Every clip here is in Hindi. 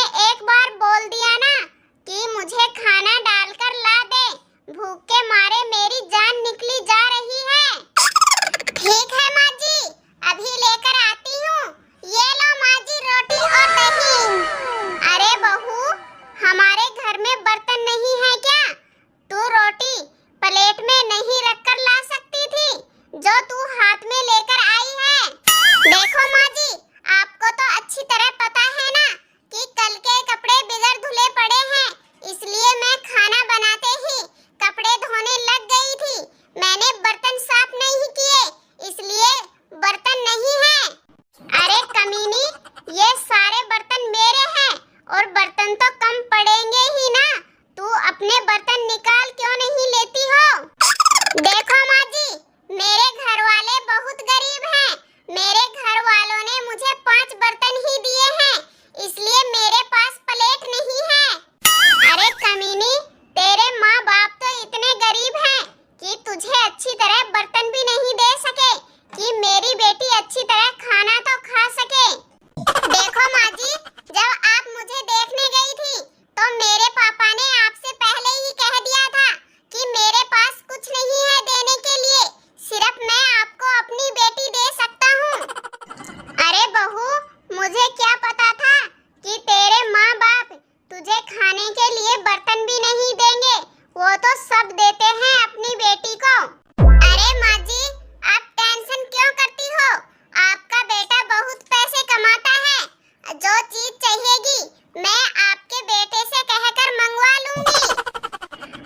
तूने एक बार बोल दिया ना कि मुझे खाना डालकर ला दे, भूख के मारे मेरी जान निकली जा रही है। ठीक है माँ जी, अभी लेकर आती हूँ। ये लो माँ जी रोटी और दही। अरे बहू, हमारे घर में बर्तन नहीं है क्या? तू रोटी प्लेट में नहीं रखकर ला सकती थी जो तू हाथ में लेकर आई है। देखो माँ जी, आपको तो अच्छी तरह पता है ना कि कल के कपड़े बिगड़ धुले पड़े हैं, इसलिए मैं खाना बनाते ही कपड़े धोने लग गई थी। मैंने बर्तन साफ नहीं किए, इसलिए बर्तन नहीं है। अरे कमीनी, ये सारे बर्तन मेरे हैं और बर्तन तो कम पड़ेंगे ही ना। तू अपने बर्तन निकाल क्यों नहीं लेती हो? देखो माँ जी, मेरे घर वाले बहुत गरीब हैं। मेरे घर वालों ने मुझे 5 बर्तन ही दिए हैं, इसलिए मेरे पास प्लेट नहीं है। अरे कमीनी, तेरे माँ बाप तो इतने गरीब हैं कि तुझे अच्छी तरह बर्तन भी नहीं दे सके कि मेरी बेटी अच्छी तरह खाना तो खा सके। देखो माँ जी, जब आप मुझे देखने गई थी तो मेरे पापा ने आपसे पहले ही कह दिया था कि मेरे पास कुछ नहीं है देने के लिए, सिर्फ मैं आपको अपनी बेटी दे सकता हूँ। अरे बहू, मुझे क्या पता था कि तेरे माँ बाप तुझे खाने के लिए बर्तन भी नहीं देंगे, वो तो सब देते हैं अपनी बेटी को। अरे माँ जी, आप टेंशन क्यों करती हो? आपका बेटा बहुत पैसे कमाता है, जो चीज चाहिएगी मैं आपके बेटे से कहकर मंगवा लूंगी।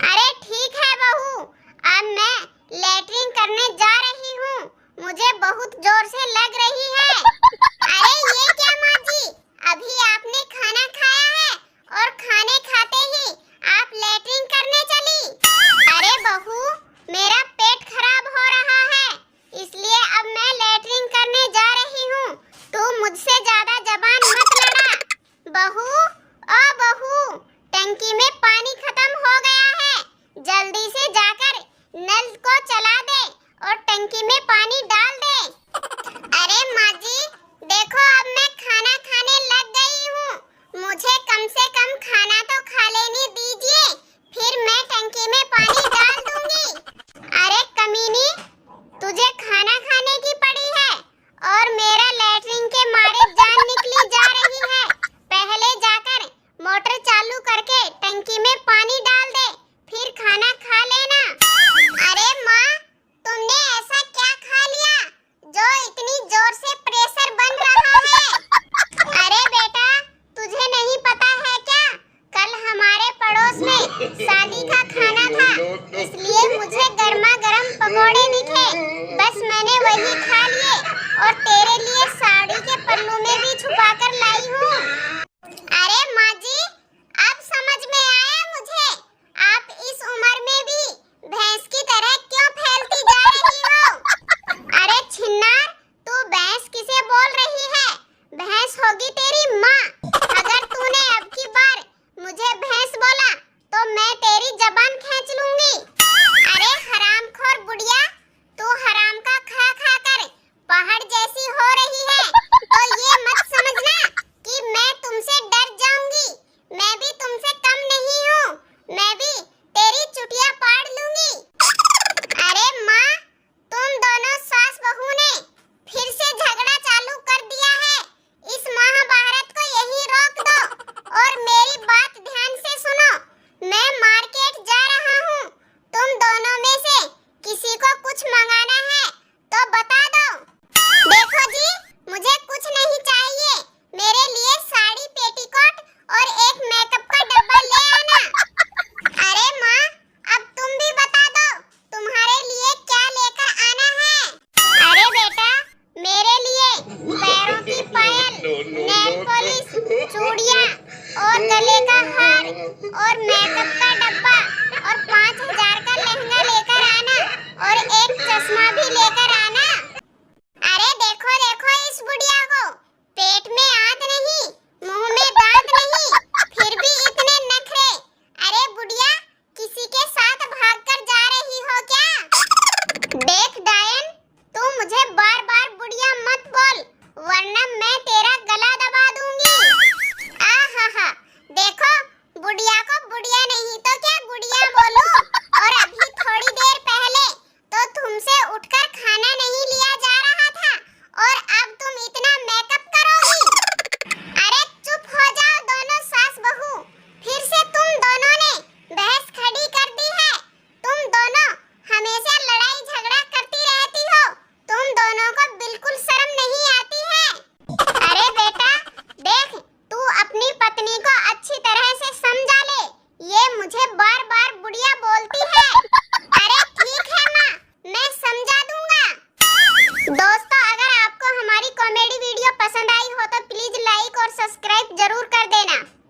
अरे ठीक है बहू, अब मैं लैट्रिन करने जा रही हूँ, मुझे बहुत जोर से लग रही है। अरे ये क्या माँ जी, अभी आपने खाना खाया है और खाने खाते ही आप लैट्रिन करने चली? अरे बहू, मेरा पेट खराब हो रहा है, इसलिए अब मैं लैट्रिन करने जा रही हूँ। तू मुझसे ज्यादा जबान मत लड़ा। बहू, ओ बहू, टंकी में पानी खत्म हो गया है, जल्दी से जाकर नल को चला दे और टंकी में पानी डाल दे। अरे माँ जी, देखो अब मैं खाना खाने लग गई हूँ, मुझे कम से कम खाना तो खा लेने दीजिए, फिर मैं टंकी में पानी डाल दूंगी। अरे कमीनी, तुझे खाना खाने की पड़ी है और मेरा लैट्रिन के मारे जान निकली जा रही है। पहले जाकर मोटर चालू करके टंकी में पानी डाल दे, फिर खाना खा लेना। अरे माँ, तुमने ऐसा क्या खा लिया जो इतनी जोर से प्रेशर बन रहा है? अरे बेटा, तुझे नहीं पता है क्या, कल हमारे पड़ोस में शादी का खाना था, इसलिए मुझे गर्मा गर्म पकोड़े दिखे, बस मैंने वही खा लिए और तेरे लिए साड़ी के पल्लू में भी छुपा कर लाई हूँ। अरे माँ जी, अब समझ में आया मुझे, आप इस उम्र में भी भैंस की तरह क्यों फैलती जा रही हो? अरे छिन्नार, तू भैंस किसे बोल रही है? भैंस होगी तेरी माँ। अगर तूने अब की बार मुझे भैंस बोला तो मैं तेरी जबान खींच लूंगी। अरे हरामखोर बुढ़िया, तू हराम का खा खा कर पहाड़ जैसी हो रही है, तो ये मत समझना कि मैं तुमसे डर जाऊंगी। मैं भी तुमसे कम नहीं हूँ, मैं भी तेरी चुटिया पाड़ लूंगी। अरे माँ, तुम दोनों सास बहू ने फिर से झगड़ा चालू कर दिया है, इस महाभारत को यहीं रोक दो और मेरी बात ध्यान से सुनो। मैं मार्केट जा रहा हूँ, तुम दोनों में से किसी को कुछ मंगाना है तो बता दो। देखो जी, मुझे कुछ नहीं चाहिए, मेरे लिए साड़ी, पेटीकोट और एक मेकअप का डब्बा ले आना। अरे माँ, अब तुम भी बता दो, तुम्हारे लिए क्या लेकर आना है? अरे बेटा, मेरे लिए पैरों की पायल, नेल पॉलिश, चूड़ियाँ और गले का हार और मेकअप का डब्बा और 5000 का लहंगा लेकर आना और एक चश्मा भी लेकर आना। अरे देखो देखो इस बुढ़िया को, पेट में आंत नहीं, मुंह में दांत नहीं, फिर भी इतने नखरे। अरे बुढ़िया, किसी के साथ भागकर जा रही हो क्या? देख डायन, तू मुझे बार बार बुढ़िया मत बोल, वरना मैं तेरा गला दबा दूंगी। आहा, पसंद आई हो तो प्लीज लाइक और सब्सक्राइब जरूर कर